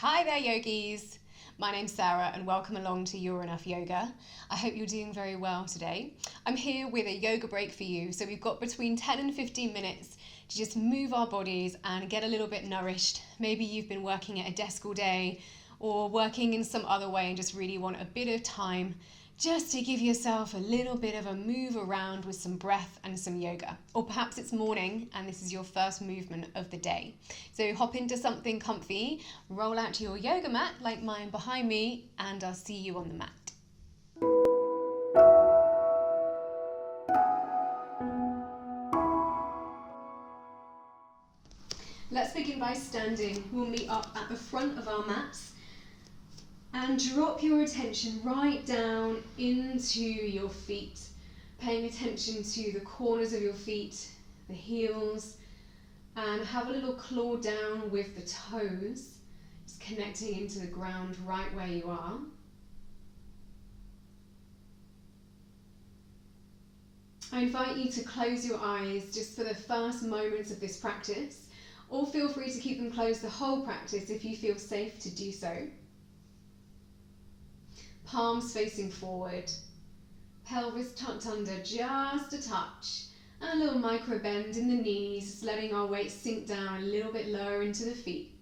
Hi there, yogis. My name's Sarah and welcome along to You're Enough Yoga. I hope you're doing very well today. I'm here with a yoga break for you. So we've got between 10 and 15 minutes to just move our bodies and get a little bit nourished. Maybe you've been working at a desk all day or working in some other way and just really want a bit of time just to give yourself a little bit of a move around with some breath and some yoga. Or perhaps it's morning and this is your first movement of the day. So hop into something comfy, roll out to your yoga mat like mine behind me, and I'll see you on the mat. Let's begin by standing. We'll meet up at the front of our mats. And drop your attention right down into your feet, paying attention to the corners of your feet, the heels, and have a little claw down with the toes, just connecting into the ground right where you are. I invite you to close your eyes just for the first moments of this practice, or feel free to keep them closed the whole practice if you feel safe to do so. Palms facing forward, pelvis tucked under just a touch, and a little micro bend in the knees, just letting our weight sink down a little bit lower into the feet.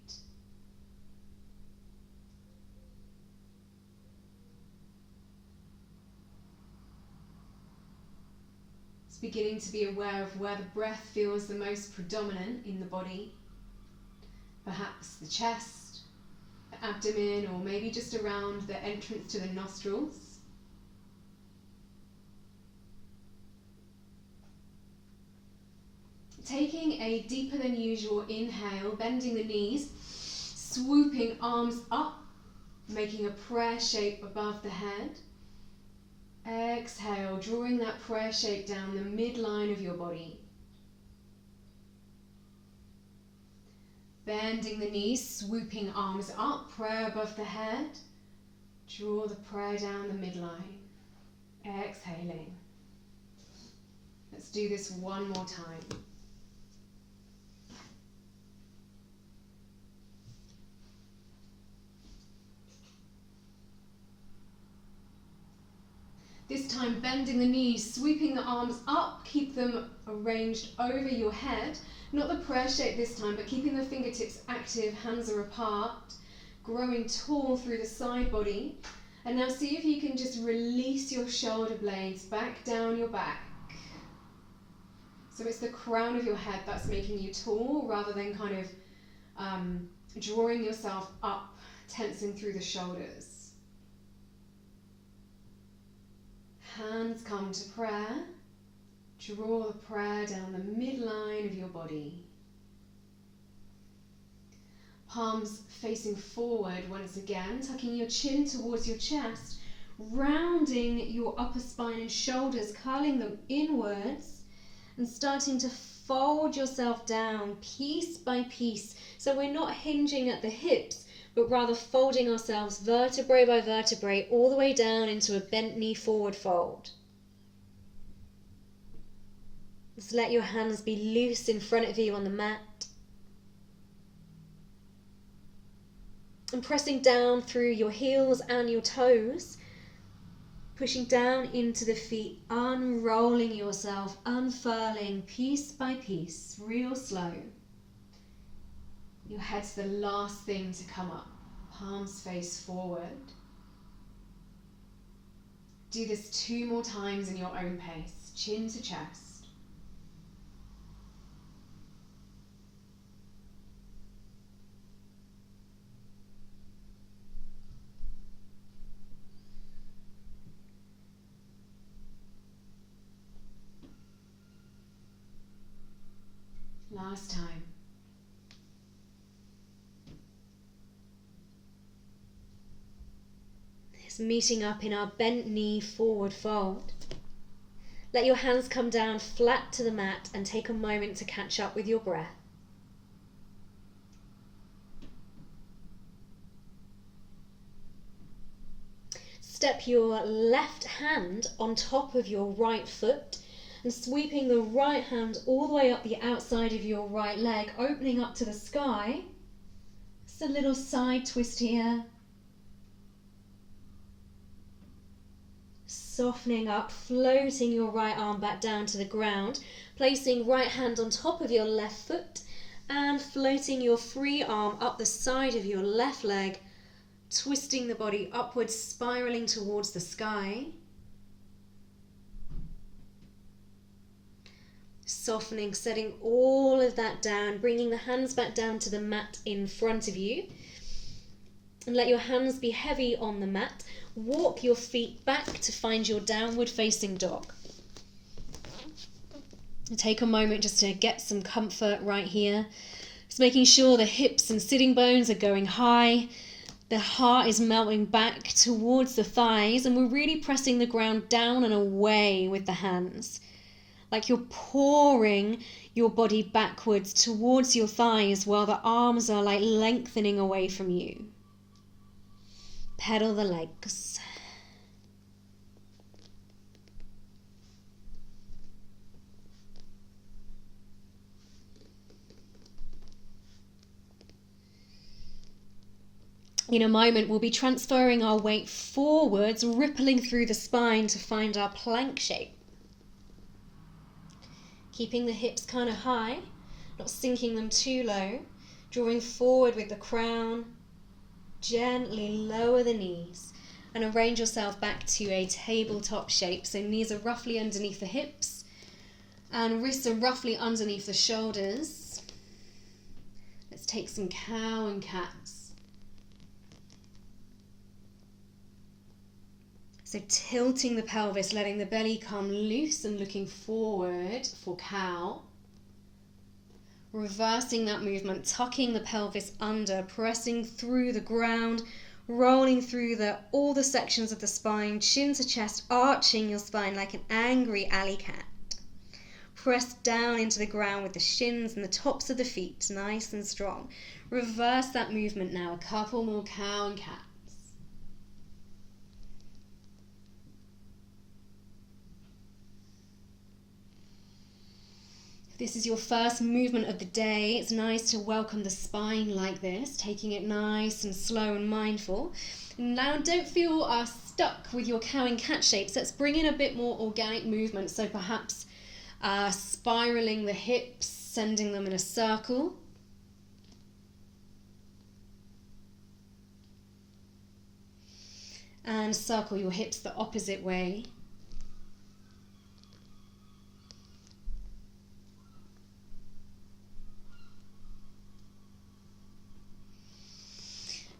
Just beginning to be aware of where the breath feels the most predominant in the body, perhaps the chest, abdomen, or maybe just around the entrance to the nostrils. Taking a deeper than usual inhale, bending the knees, swooping arms up, making a prayer shape above the head. Exhale, drawing that prayer shape down the midline of your body. Bending the knees, swooping arms up, prayer above the head. Draw the prayer down the midline. Exhaling. Let's do this one more time. This time bending the knees, sweeping the arms up, keep them arranged over your head. Not the prayer shape this time, but keeping the fingertips active, hands are apart, growing tall through the side body. And now see if you can just release your shoulder blades back down your back. So it's the crown of your head that's making you tall, rather than kind of drawing yourself up, tensing through the shoulders. Hands come to prayer. Draw the prayer down the midline of your body. Palms facing forward once again, tucking your chin towards your chest, rounding your upper spine and shoulders, curling them inwards, and starting to fold yourself down piece by piece. So we're not hinging at the hips, but rather folding ourselves vertebrae by vertebrae all the way down into a bent knee forward fold. Just let your hands be loose in front of you on the mat. And pressing down through your heels and your toes, pushing down into the feet, unrolling yourself, unfurling piece by piece, real slow. Your head's the last thing to come up, palms face forward. Do this 2 more times in your own pace, chin to chest. Last time. It's meeting up in our bent knee forward fold. Let your hands come down flat to the mat and take a moment to catch up with your breath. Step your left hand on top of your right foot and sweeping the right hand all the way up the outside of your right leg, opening up to the sky. Just a little side twist here. Softening up, floating your right arm back down to the ground, placing right hand on top of your left foot and floating your free arm up the side of your left leg, twisting the body upwards, spiraling towards the sky. Softening, setting all of that down, bringing the hands back down to the mat in front of you. And let your hands be heavy on the mat. Walk your feet back to find your downward facing dog. Take a moment just to get some comfort right here. Just making sure the hips and sitting bones are going high. The heart is melting back towards the thighs, and we're really pressing the ground down and away with the hands. Like you're pouring your body backwards towards your thighs while the arms are like lengthening away from you. Pedal the legs. In a moment, we'll be transferring our weight forwards, rippling through the spine to find our plank shape. Keeping the hips kind of high, not sinking them too low, drawing forward with the crown. Gently lower the knees and arrange yourself back to a tabletop shape. So knees are roughly underneath the hips and wrists are roughly underneath the shoulders. Let's take some cow and cats. So tilting the pelvis, letting the belly come loose and looking forward for cow. Reversing that movement, tucking the pelvis under, pressing through the ground, rolling through all the sections of the spine, chin to chest, arching your spine like an angry alley cat. Press down into the ground with the shins and the tops of the feet, nice and strong. Reverse that movement now, a couple more cow and cats. This is your first movement of the day. It's nice to welcome the spine like this, taking it nice and slow and mindful. Now don't feel stuck with your cow and cat shapes. Let's bring in a bit more organic movement. So perhaps spiraling the hips, sending them in a circle. And circle your hips the opposite way.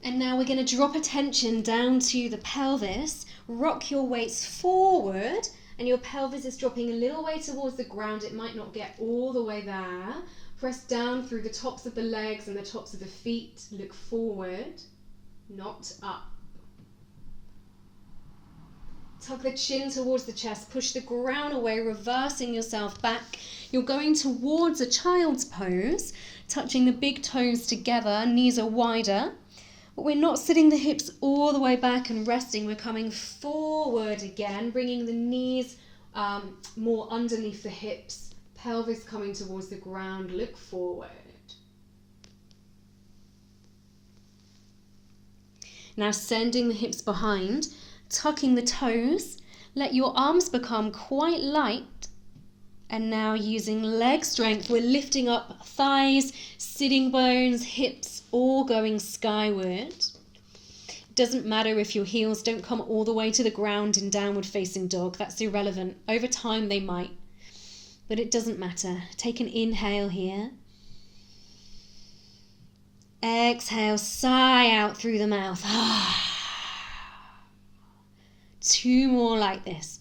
And now we're going to drop attention down to the pelvis, rock your weights forward, and your pelvis is dropping a little way towards the ground. It might not get all the way there. Press down through the tops of the legs and the tops of the feet. Look forward, not up. Tuck the chin towards the chest, push the ground away, reversing yourself back. You're going towards a child's pose, touching the big toes together, knees are wider. But we're not sitting the hips all the way back and resting. We're coming forward again, bringing the knees more underneath the hips, pelvis coming towards the ground. Look forward. Now sending the hips behind, tucking the toes. Let your arms become quite light. And now using leg strength, we're lifting up thighs, sitting bones, hips, all going skyward. Doesn't matter if your heels don't come all the way to the ground in downward facing dog. That's irrelevant. Over time they might, but it doesn't matter. Take an inhale here. Exhale, sigh out through the mouth. 2 more like this.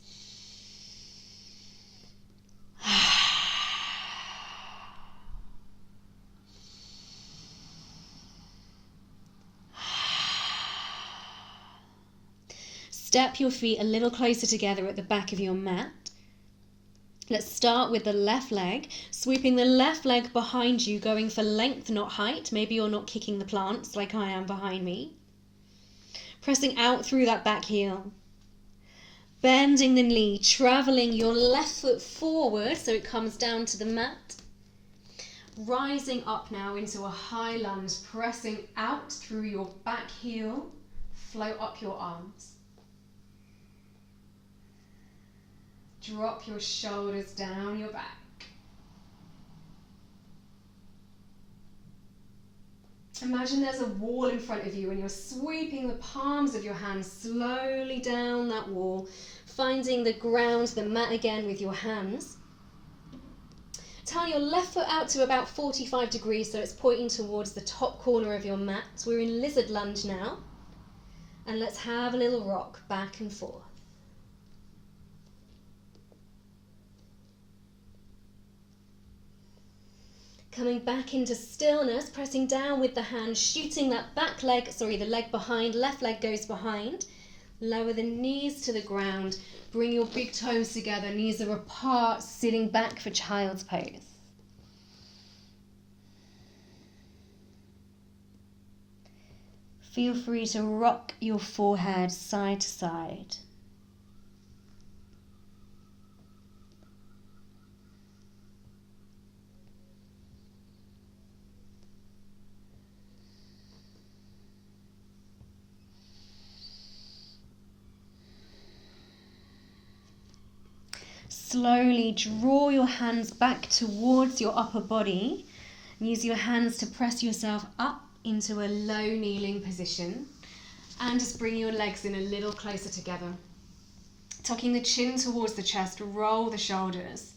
Step your feet a little closer together at the back of your mat. Let's start with the left leg, sweeping the left leg behind you, going for length, not height. Maybe you're not kicking the plants like I am behind me. Pressing out through that back heel. Bending the knee, traveling your left foot forward so it comes down to the mat. Rising up now into a high lunge, pressing out through your back heel, float up your arms. Drop your shoulders down your back. Imagine there's a wall in front of you and you're sweeping the palms of your hands slowly down that wall, finding the ground, the mat again with your hands. Turn your left foot out to about 45 degrees so it's pointing towards the top corner of your mat. We're in lizard lunge now. And let's have a little rock back and forth. Coming back into stillness, pressing down with the hand, shooting that back leg, the leg behind, left leg goes behind. Lower the knees to the ground. Bring your big toes together, knees are apart, sitting back for child's pose. Feel free to rock your forehead side to side. Slowly draw your hands back towards your upper body. Use your hands to press yourself up into a low kneeling position. And just bring your legs in a little closer together. Tucking the chin towards the chest, roll the shoulders.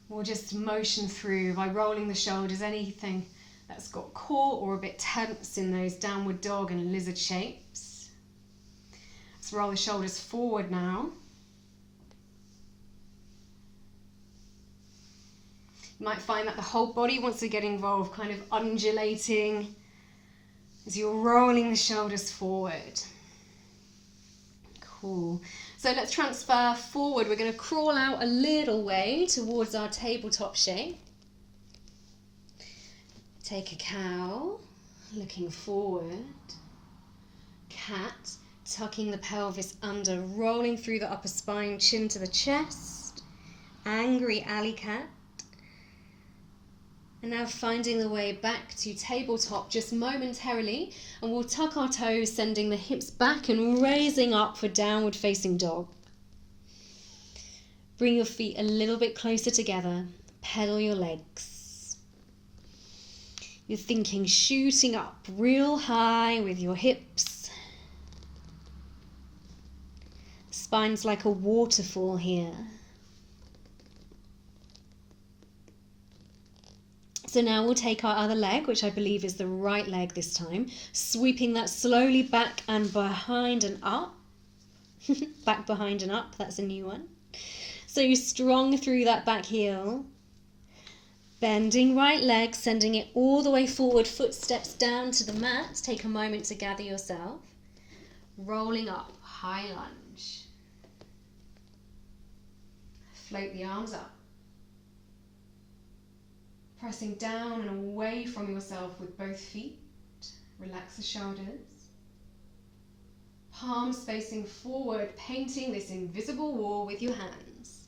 We'll just motion through by rolling the shoulders, anything that's got caught or a bit tense in those downward dog and lizard shapes. Let's roll the shoulders forward now. You might find that the whole body wants to get involved, kind of undulating as you're rolling the shoulders forward. Cool. So let's transfer forward. We're going to crawl out a little way towards our tabletop shape. Take a cow, looking forward. Cat, tucking the pelvis under, rolling through the upper spine, chin to the chest. Angry alley cat. And now finding the way back to tabletop just momentarily, and we'll tuck our toes, sending the hips back and raising up for downward facing dog. Bring your feet a little bit closer together, pedal your legs. You're thinking shooting up real high with your hips. Spine's like a waterfall here. So now we'll take our other leg, which I believe is the right leg this time, sweeping that slowly back and behind and up. Back, behind and up, that's a new one. So you're strong through that back heel. Bending right leg, sending it all the way forward, footsteps down to the mat. Take a moment to gather yourself. Rolling up, high lunge. Float the arms up. Pressing down and away from yourself with both feet. Relax the shoulders. Palms facing forward, painting this invisible wall with your hands.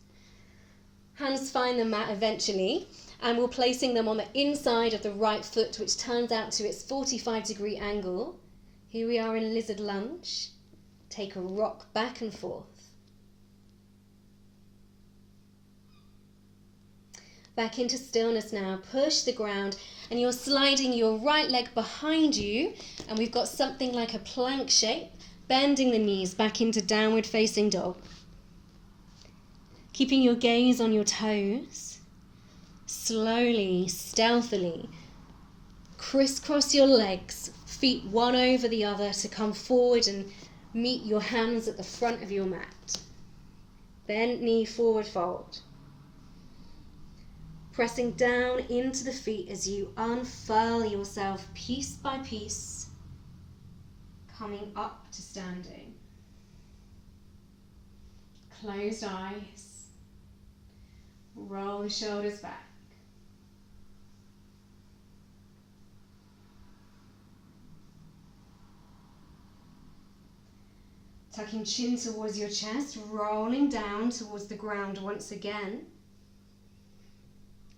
Hands find the mat eventually, and we're placing them on the inside of the right foot, which turns out to its 45-degree angle. Here we are in lizard lunge. Take a rock back and forth. Back into stillness now. Push the ground, and you're sliding your right leg behind you, and we've got something like a plank shape, bending the knees back into downward facing dog. Keeping your gaze on your toes. Slowly, stealthily, crisscross your legs, feet one over the other to come forward and meet your hands at the front of your mat. Bent knee, forward fold. Pressing down into the feet as you unfurl yourself piece by piece, coming up to standing. Closed eyes. Roll the shoulders back. Tucking chin towards your chest, rolling down towards the ground once again.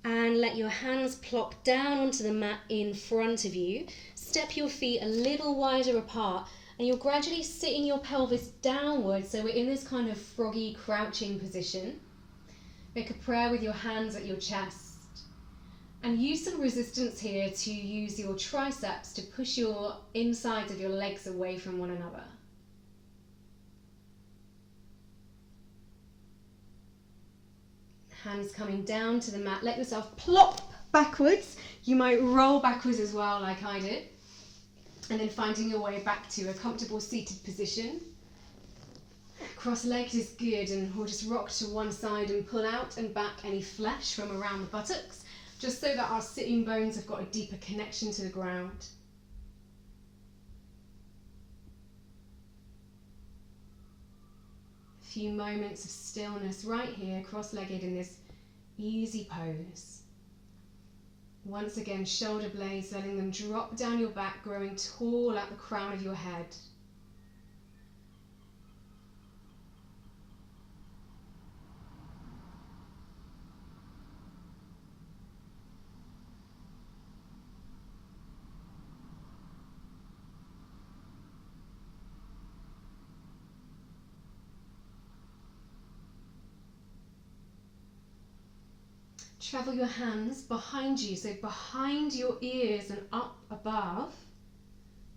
And And let your hands plop down onto the mat in front of you. Step your feet a little wider apart, and you're gradually sitting your pelvis downwards, so we're in this kind of froggy crouching position. Make a prayer with your hands at your chest. And use some resistance here to use your triceps to push your insides of your legs away from one another. Hands coming down to the mat. Let yourself plop backwards. You might roll backwards as well, like I did. And then finding your way back to a comfortable seated position. Cross-legged is good, and we'll just rock to one side and pull out and back any flesh from around the buttocks, just so that our sitting bones have got a deeper connection to the ground. A few moments of stillness right here, cross-legged in this easy pose. Once again, shoulder blades, letting them drop down your back, growing tall at the crown of your head. Travel your hands behind you, so behind your ears and up above,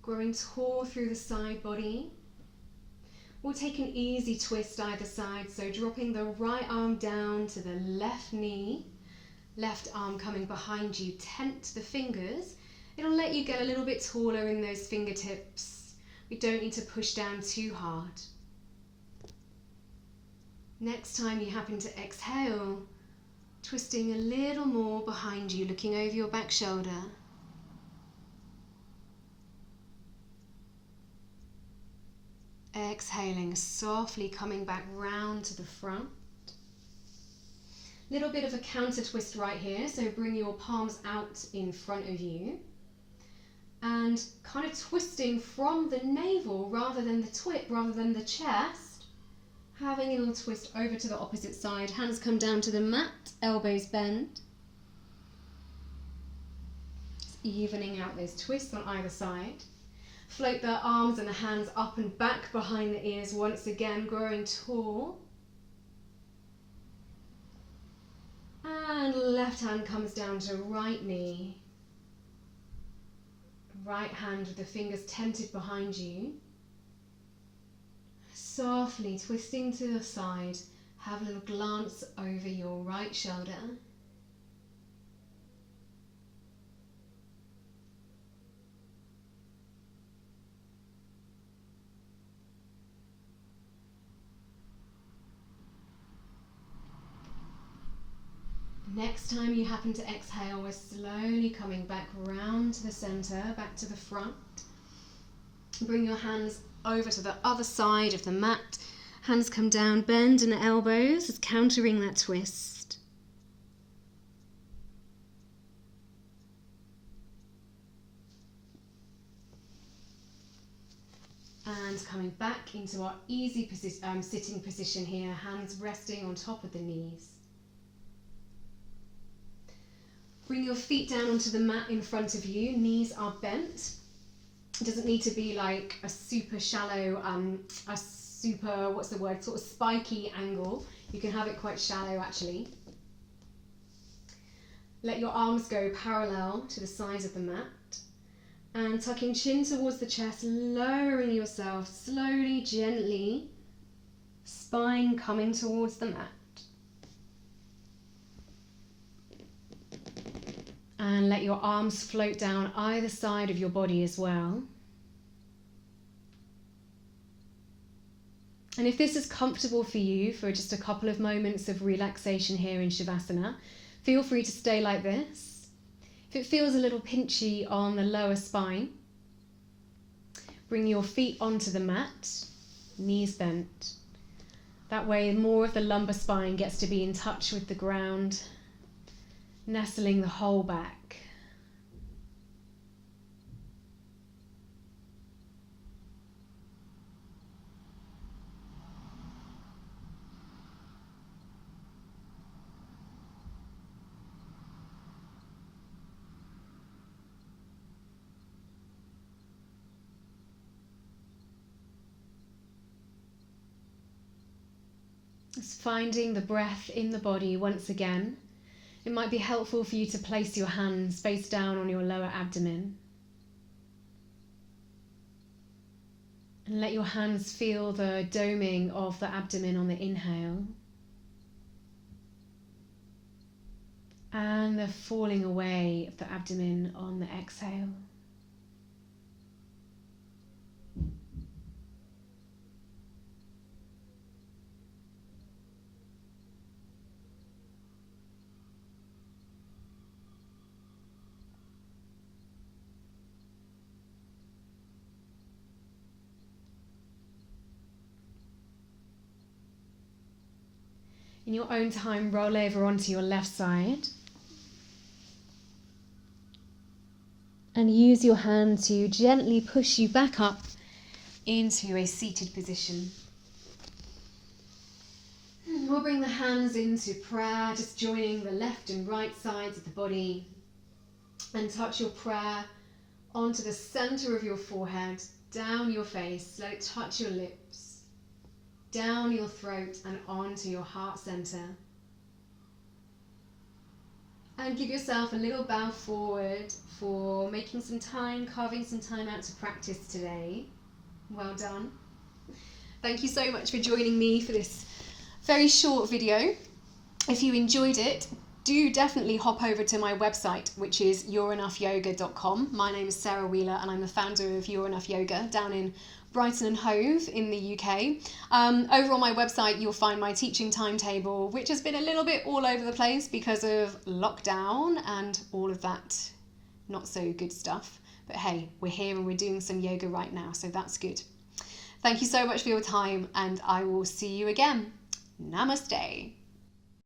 growing tall through the side body. We'll take an easy twist either side, so dropping the right arm down to the left knee, left arm coming behind you, tent the fingers. It'll let you get a little bit taller in those fingertips. We don't need to push down too hard. Next time you happen to exhale, twisting a little more behind you, looking over your back shoulder. Exhaling, softly coming back round to the front. Little bit of a counter twist right here, so bring your palms out in front of you. And kind of twisting from the navel rather than the chest. Having a little twist over to the opposite side. Hands come down to the mat, elbows bend. Just evening out those twists on either side. Float the arms and the hands up and back behind the ears, once again growing tall. And left hand comes down to right knee. Right hand with the fingers tented behind you. Softly twisting to the side, have a little glance over your right shoulder. Next time you happen to exhale, we're slowly coming back round to the center, back to the front. Bring your hands over to the other side of the mat. Hands come down, bend in the elbows, as countering that twist. And coming back into our easy sitting position here, hands resting on top of the knees. Bring your feet down onto the mat in front of you, knees are bent. It doesn't need to be like a super shallow, sort of spiky angle. You can have it quite shallow actually. Let your arms go parallel to the sides of the mat. And tucking chin towards the chest, lowering yourself slowly, gently. Spine coming towards the mat. And let your arms float down either side of your body as well. And if this is comfortable for you for just a couple of moments of relaxation here in Shavasana, feel free to stay like this. If it feels a little pinchy on the lower spine, bring your feet onto the mat, knees bent. That way more of the lumbar spine gets to be in touch with the ground, nestling the whole back. Just finding the breath in the body once again. It might be helpful for you to place your hands face down on your lower abdomen. And let your hands feel the doming of the abdomen on the inhale. And the falling away of the abdomen on the exhale. In your own time, roll over onto your left side. And use your hand to gently push you back up into a seated position. We'll bring the hands into prayer, just joining the left and right sides of the body. And touch your prayer onto the center of your forehead, down your face. Let it touch your lips. Down your throat and onto your heart center. And give yourself a little bow forward for making some time, carving some time out to practice today. Well done. Thank you so much for joining me for this very short video. If you enjoyed it, do definitely hop over to my website, which is Yoga.15 My name is Sarah Wheeler and I'm the founder of Yoga Yoga down in Brighton and Hove in the UK. Over on my website you'll find my teaching timetable, which has been a little bit all over the place because of lockdown and all of that not so good stuff. But hey, we're here and we're doing some yoga right now, so that's good. Thank you so much for your time and I will see you again. Namaste.